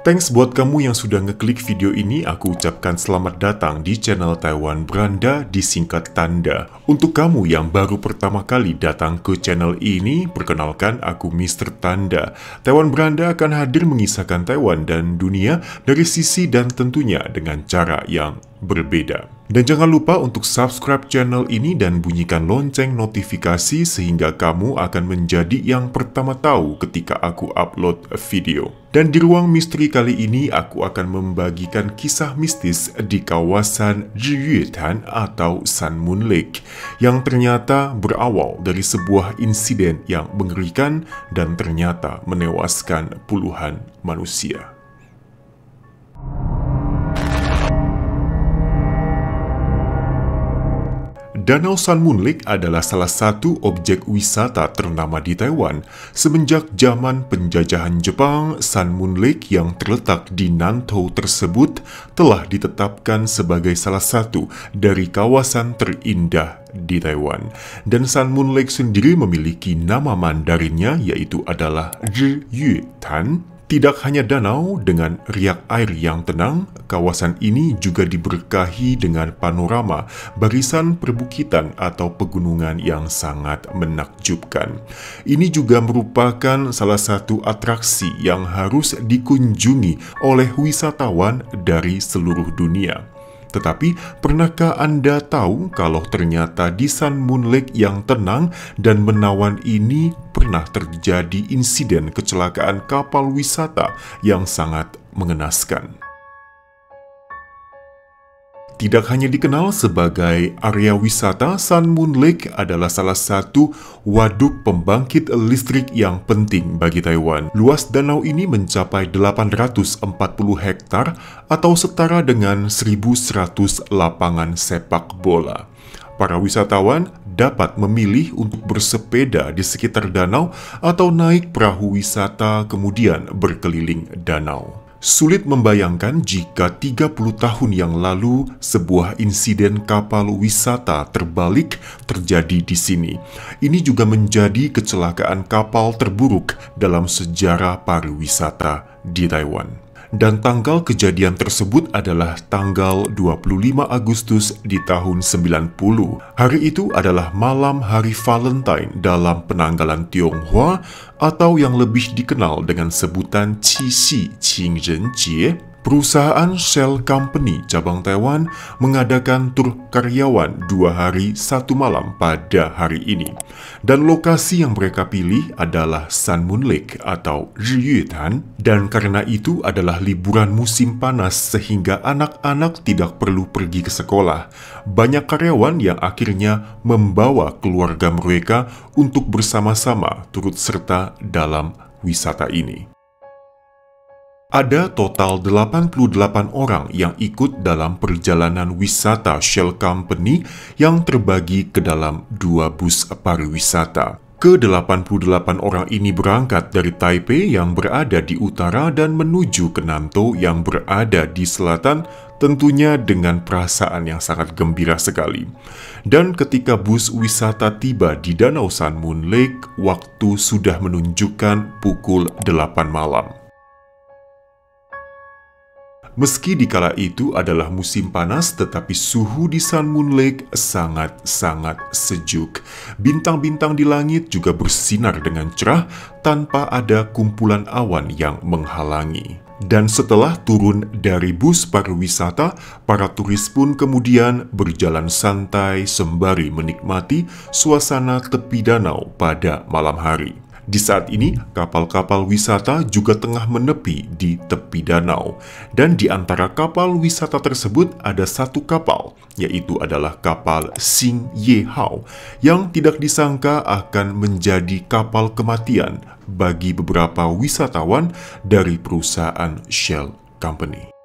Thanks buat kamu yang sudah ngeklik video ini. Aku ucapkan selamat datang di channel Taiwan Beranda disingkat Tanda. Untuk kamu yang baru pertama kali datang ke channel ini, perkenalkan aku Mr. Tanda. Taiwan Beranda akan hadir mengisahkan Taiwan dan dunia dari sisi dan tentunya dengan cara yang berbeda. Dan jangan lupa untuk subscribe channel ini dan bunyikan lonceng notifikasi sehingga kamu akan menjadi yang pertama tahu ketika aku upload video. Dan di ruang misteri kali ini aku akan membagikan kisah mistis di kawasan Zhiyuetan atau Sun Moon Lake yang ternyata berawal dari sebuah insiden yang mengerikan dan ternyata menewaskan puluhan manusia. Danau Sun Moon Lake adalah salah satu objek wisata ternama di Taiwan. Semenjak zaman penjajahan Jepang, Sun Moon Lake yang terletak di Nantou tersebut telah ditetapkan sebagai salah satu dari kawasan terindah di Taiwan. Dan Sun Moon Lake sendiri memiliki nama Mandarinnya, yaitu adalah Zhiyuetan. Tidak hanya danau dengan riak air yang tenang, kawasan ini juga diberkahi dengan panorama barisan perbukitan atau pegunungan yang sangat menakjubkan. Ini juga merupakan salah satu atraksi yang harus dikunjungi oleh wisatawan dari seluruh dunia. Tetapi, pernahkah Anda tahu kalau ternyata di Sun Moon Lake yang tenang dan menawan ini pernah terjadi insiden kecelakaan kapal wisata yang sangat mengenaskan? Tidak hanya dikenal sebagai area wisata, Sun Moon Lake adalah salah satu waduk pembangkit listrik yang penting bagi Taiwan. Luas danau ini mencapai 840 hektar atau setara dengan 1.100 lapangan sepak bola. Para wisatawan dapat memilih untuk bersepeda di sekitar danau atau naik perahu wisata kemudian berkeliling danau. Sulit membayangkan jika 30 tahun yang lalu sebuah insiden kapal wisata terbalik terjadi di sini. Ini juga menjadi kecelakaan kapal terburuk dalam sejarah pariwisata di Taiwan. Dan tanggal kejadian tersebut adalah tanggal 25 Agustus di tahun 90. Hari itu adalah malam hari Valentine dalam penanggalan Tionghoa atau yang lebih dikenal dengan sebutan Qixi Qingrenjie. Perusahaan Shell Company cabang Taiwan mengadakan tur karyawan 2 hari 1 malam pada hari ini. Dan lokasi yang mereka pilih adalah Sun Moon Lake atau Zhiyuetan. Dan karena itu adalah liburan musim panas sehingga anak-anak tidak perlu pergi ke sekolah. Banyak karyawan yang akhirnya membawa keluarga mereka untuk bersama-sama turut serta dalam wisata ini. Ada total 88 orang yang ikut dalam perjalanan wisata Shell Company yang terbagi ke dalam 2 bus pariwisata. Ke-88 orang ini berangkat dari Taipei yang berada di utara dan menuju ke Nantou yang berada di selatan, tentunya dengan perasaan yang sangat gembira sekali. Dan ketika bus wisata tiba di Danau Sun Moon Lake, waktu sudah menunjukkan pukul 8 malam. Meski dikala itu adalah musim panas, tetapi suhu di Sun Moon Lake sangat-sangat sejuk. Bintang-bintang di langit juga bersinar dengan cerah tanpa ada kumpulan awan yang menghalangi. Dan setelah turun dari bus pariwisata, para turis pun kemudian berjalan santai sembari menikmati suasana tepi danau pada malam hari. Di saat ini, kapal-kapal wisata juga tengah menepi di tepi danau. Dan di antara kapal wisata tersebut ada satu kapal, yaitu adalah kapal Xing Ye Hao, yang tidak disangka akan menjadi kapal kematian bagi beberapa wisatawan dari perusahaan Shell Company.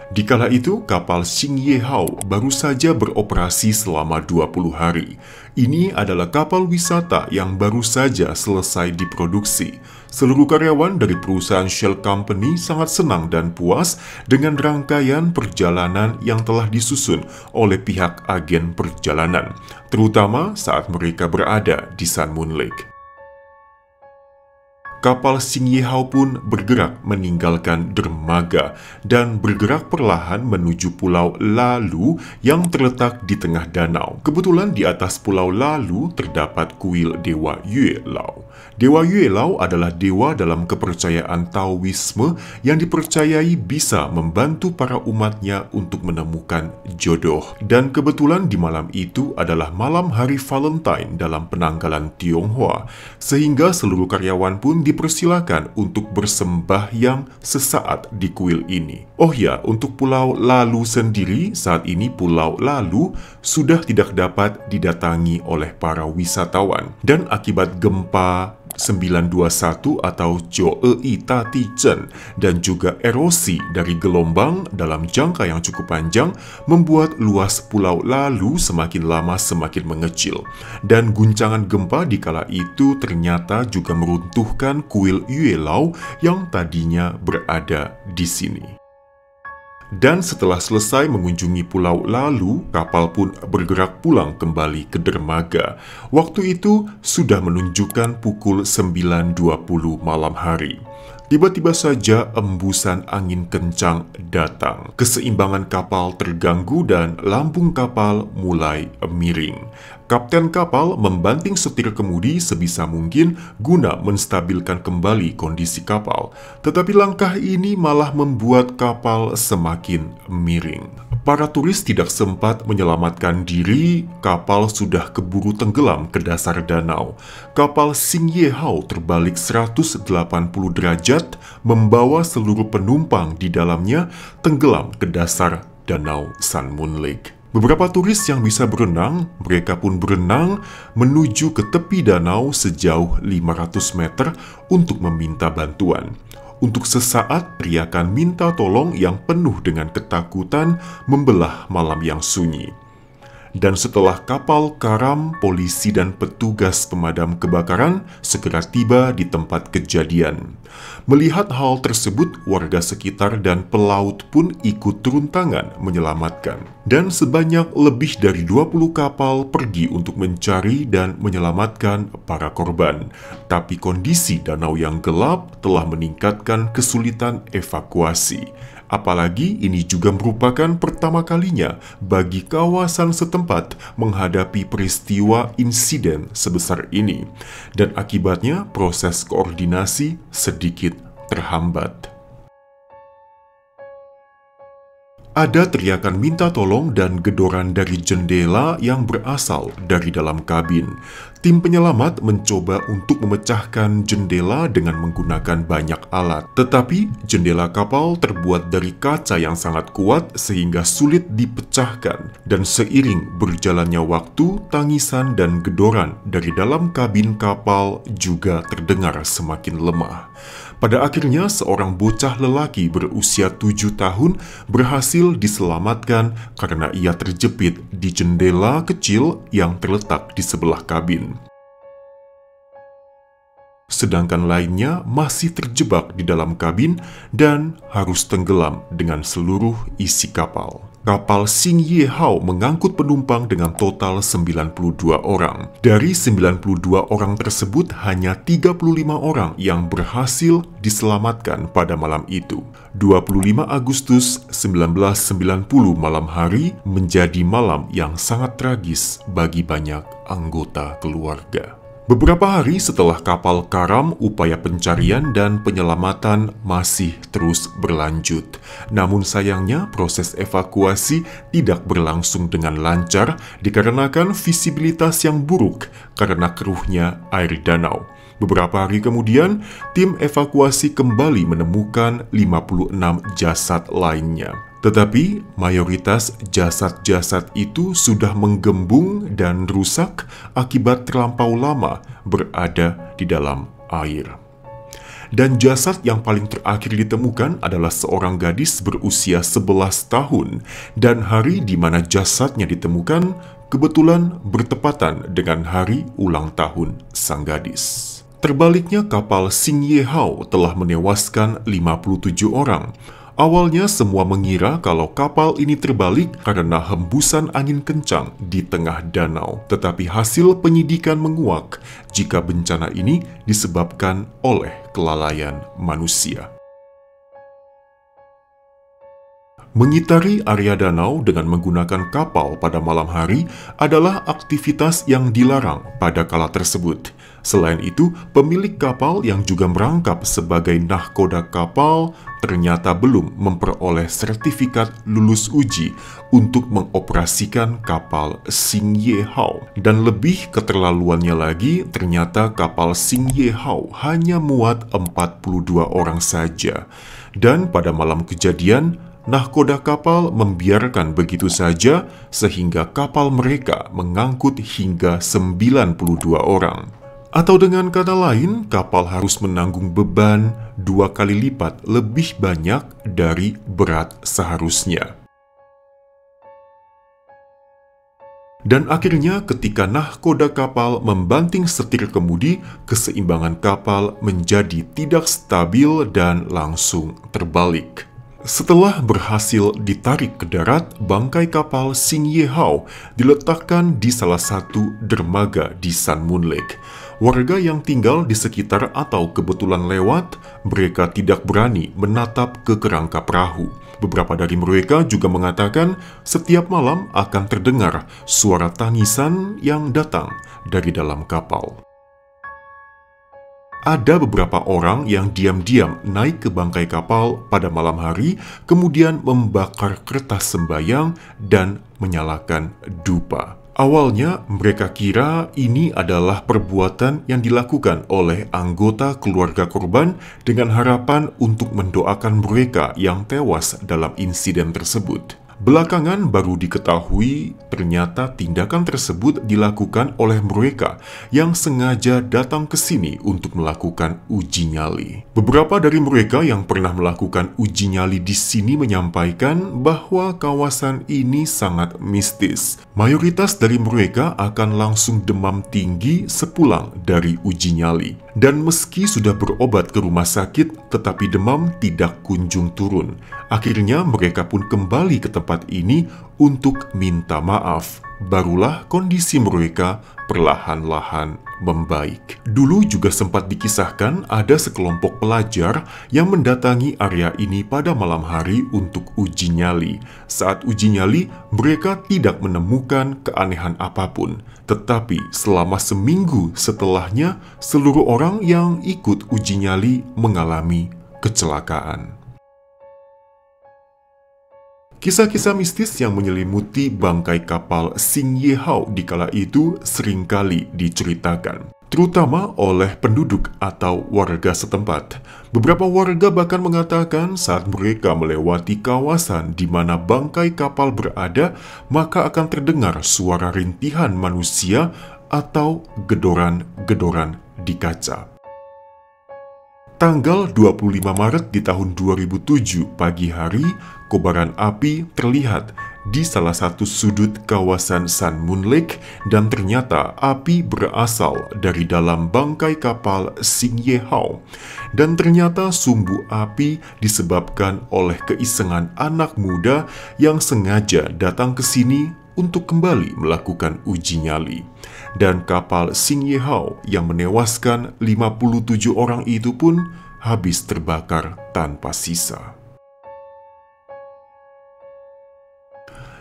Dikala itu, kapal Xing Ye Hao baru saja beroperasi selama 20 hari. Ini adalah kapal wisata yang baru saja selesai diproduksi. Seluruh karyawan dari perusahaan Shell Company sangat senang dan puas dengan rangkaian perjalanan yang telah disusun oleh pihak agen perjalanan, terutama saat mereka berada di Sun Moon Lake. kapal Xingyehao pun bergerak meninggalkan dermaga dan bergerak perlahan menuju Pulau Lalu yang terletak di tengah danau. Kebetulan di atas Pulau Lalu terdapat kuil Dewa Yue Lao. Dewa Yue Lao adalah dewa dalam kepercayaan Taoisme yang dipercayai bisa membantu para umatnya untuk menemukan jodoh. Dan kebetulan di malam itu adalah malam hari Valentine dalam penanggalan Tionghoa, sehingga seluruh karyawan pun dipersilakan untuk bersembahyang sesaat di kuil ini. Oh ya, untuk Pulau Lalu sendiri, saat ini Pulau Lalu sudah tidak dapat didatangi oleh para wisatawan. Dan akibat gempa 921 atau Joei Tatichen dan juga erosi dari gelombang dalam jangka yang cukup panjang membuat luas Pulau Lalu semakin lama semakin mengecil. Dan guncangan gempa di kala itu ternyata juga meruntuhkan kuil Yue Lao yang tadinya berada di sini. Dan setelah selesai mengunjungi Pulau Lalu, kapal pun bergerak pulang kembali ke dermaga. Waktu itu sudah menunjukkan pukul 9.20 malam hari. Tiba-tiba saja embusan angin kencang datang. Keseimbangan kapal terganggu dan lambung kapal mulai miring. Kapten kapal membanting setir kemudi sebisa mungkin guna menstabilkan kembali kondisi kapal. Tetapi langkah ini malah membuat kapal semakin miring. Para turis tidak sempat menyelamatkan diri, kapal sudah keburu tenggelam ke dasar danau. Kapal Xingyehao terbalik 180 derajat, membawa seluruh penumpang di dalamnya tenggelam ke dasar danau Sun Moon Lake. Beberapa turis yang bisa berenang, mereka pun berenang menuju ke tepi danau sejauh 500 meter untuk meminta bantuan. Untuk sesaat, teriakan minta tolong yang penuh dengan ketakutan membelah malam yang sunyi. Dan setelah kapal karam, polisi dan petugas pemadam kebakaran segera tiba di tempat kejadian. Melihat hal tersebut, warga sekitar dan pelaut pun ikut turun tangan menyelamatkan. Dan sebanyak lebih dari 20 kapal pergi untuk mencari dan menyelamatkan para korban. Tapi kondisi danau yang gelap telah meningkatkan kesulitan evakuasi. Apalagi ini juga merupakan pertama kalinya bagi kawasan setempat menghadapi peristiwa insiden sebesar ini. Dan akibatnya proses koordinasi sedikit terhambat. Ada teriakan minta tolong dan gedoran dari jendela yang berasal dari dalam kabin. Tim penyelamat mencoba untuk memecahkan jendela dengan menggunakan banyak alat. Tetapi jendela kapal terbuat dari kaca yang sangat kuat sehingga sulit dipecahkan. Dan seiring berjalannya waktu, tangisan dan gedoran dari dalam kabin kapal juga terdengar semakin lemah. Pada akhirnya seorang bocah lelaki berusia 7 tahun berhasil diselamatkan karena ia terjepit di jendela kecil yang terletak di sebelah kabin. Sedangkan lainnya masih terjebak di dalam kabin dan harus tenggelam dengan seluruh isi kapal. Kapal Xingyehao mengangkut penumpang dengan total 92 orang. Dari 92 orang tersebut, hanya 35 orang yang berhasil diselamatkan pada malam itu. 25 Agustus 1990 malam hari menjadi malam yang sangat tragis bagi banyak anggota keluarga. Beberapa hari setelah kapal karam, upaya pencarian dan penyelamatan masih terus berlanjut. Namun sayangnya proses evakuasi tidak berlangsung dengan lancar dikarenakan visibilitas yang buruk karena keruhnya air danau. Beberapa hari kemudian, tim evakuasi kembali menemukan 56 jasad lainnya. Tetapi mayoritas jasad-jasad itu sudah menggembung dan rusak akibat terlampau lama berada di dalam air. Dan jasad yang paling terakhir ditemukan adalah seorang gadis berusia 11 tahun, dan hari di mana jasadnya ditemukan kebetulan bertepatan dengan hari ulang tahun sang gadis. Terbaliknya, kapal Xingyehao telah menewaskan 57 orang. Awalnya semua mengira kalau kapal ini terbalik karena hembusan angin kencang di tengah danau. Tetapi hasil penyidikan menguak jika bencana ini disebabkan oleh kelalaian manusia. Mengitari area danau dengan menggunakan kapal pada malam hari adalah aktivitas yang dilarang pada kala tersebut. Selain itu, pemilik kapal yang juga merangkap sebagai nahkoda kapal ternyata belum memperoleh sertifikat lulus uji untuk mengoperasikan kapal Xing Ye Hao. Dan lebih keterlaluannya lagi, ternyata kapal Xing Ye Hao hanya muat 42 orang saja. Dan pada malam kejadian, nahkoda kapal membiarkan begitu saja sehingga kapal mereka mengangkut hingga 92 orang. Atau dengan kata lain, kapal harus menanggung beban 2 kali lipat lebih banyak dari berat seharusnya. Dan akhirnya ketika nahkoda kapal membanting setir kemudi, keseimbangan kapal menjadi tidak stabil dan langsung terbalik. Setelah berhasil ditarik ke darat, bangkai kapal Xing Ye Hao diletakkan di salah satu dermaga di Sun Moon Lake. Warga yang tinggal di sekitar atau kebetulan lewat, mereka tidak berani menatap ke kerangka perahu. Beberapa dari mereka juga mengatakan setiap malam akan terdengar suara tangisan yang datang dari dalam kapal. Ada beberapa orang yang diam-diam naik ke bangkai kapal pada malam hari, kemudian membakar kertas sembayang dan menyalakan dupa. Awalnya mereka kira ini adalah perbuatan yang dilakukan oleh anggota keluarga korban dengan harapan untuk mendoakan mereka yang tewas dalam insiden tersebut. Belakangan baru diketahui ternyata tindakan tersebut dilakukan oleh mereka yang sengaja datang ke sini untuk melakukan uji nyali. Beberapa dari mereka yang pernah melakukan uji nyali di sini menyampaikan bahwa kawasan ini sangat mistis. Mayoritas dari mereka akan langsung demam tinggi sepulang dari uji nyali. Dan meski sudah berobat ke rumah sakit, tetapi demam tidak kunjung turun. Akhirnya mereka pun kembali ke tempat ini untuk minta maaf. Barulah kondisi mereka perlahan-lahan membaik. Dulu juga sempat dikisahkan ada sekelompok pelajar yang mendatangi area ini pada malam hari untuk uji nyali. Saat uji nyali, mereka tidak menemukan keanehan apapun. Tetapi selama seminggu setelahnya, seluruh orang yang ikut uji nyali mengalami kecelakaan. Kisah-kisah mistis yang menyelimuti bangkai kapal Xing Ye Hao di kala itu seringkali diceritakan, terutama oleh penduduk atau warga setempat. Beberapa warga bahkan mengatakan saat mereka melewati kawasan di mana bangkai kapal berada, maka akan terdengar suara rintihan manusia atau gedoran-gedoran di kaca. Tanggal 25 Maret di tahun 2007 pagi hari, kobaran api terlihat di salah satu sudut kawasan Sun Moon Lake dan ternyata api berasal dari dalam bangkai kapal Xing Ye Hao. Dan ternyata sumbu api disebabkan oleh keisengan anak muda yang sengaja datang ke sini untuk kembali melakukan uji nyali. Dan kapal Xing Ye Hao yang menewaskan 57 orang itu pun habis terbakar tanpa sisa.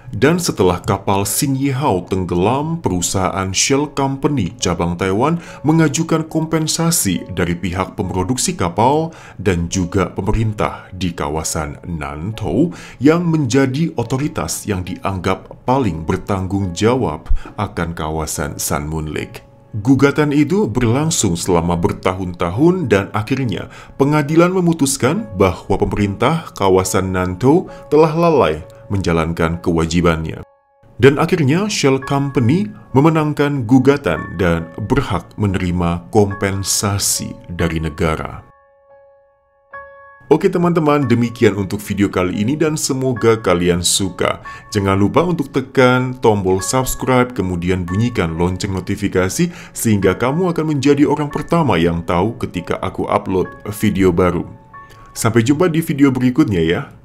Dan setelah kapal Xing Ye Hao tenggelam, perusahaan Shell Company cabang Taiwan mengajukan kompensasi dari pihak pemroduksi kapal dan juga pemerintah di kawasan Nantou yang menjadi otoritas yang dianggap paling bertanggung jawab akan kawasan Sun Moon Lake. Gugatan itu berlangsung selama bertahun-tahun dan akhirnya pengadilan memutuskan bahwa pemerintah kawasan Nantou telah lalai menjalankan kewajibannya. Dan akhirnya Shell Company memenangkan gugatan dan berhak menerima kompensasi dari negara. Oke teman-teman, demikian untuk video kali ini dan semoga kalian suka. Jangan lupa untuk tekan tombol subscribe, kemudian bunyikan lonceng notifikasi sehingga kamu akan menjadi orang pertama yang tahu ketika aku upload video baru. Sampai jumpa di video berikutnya ya.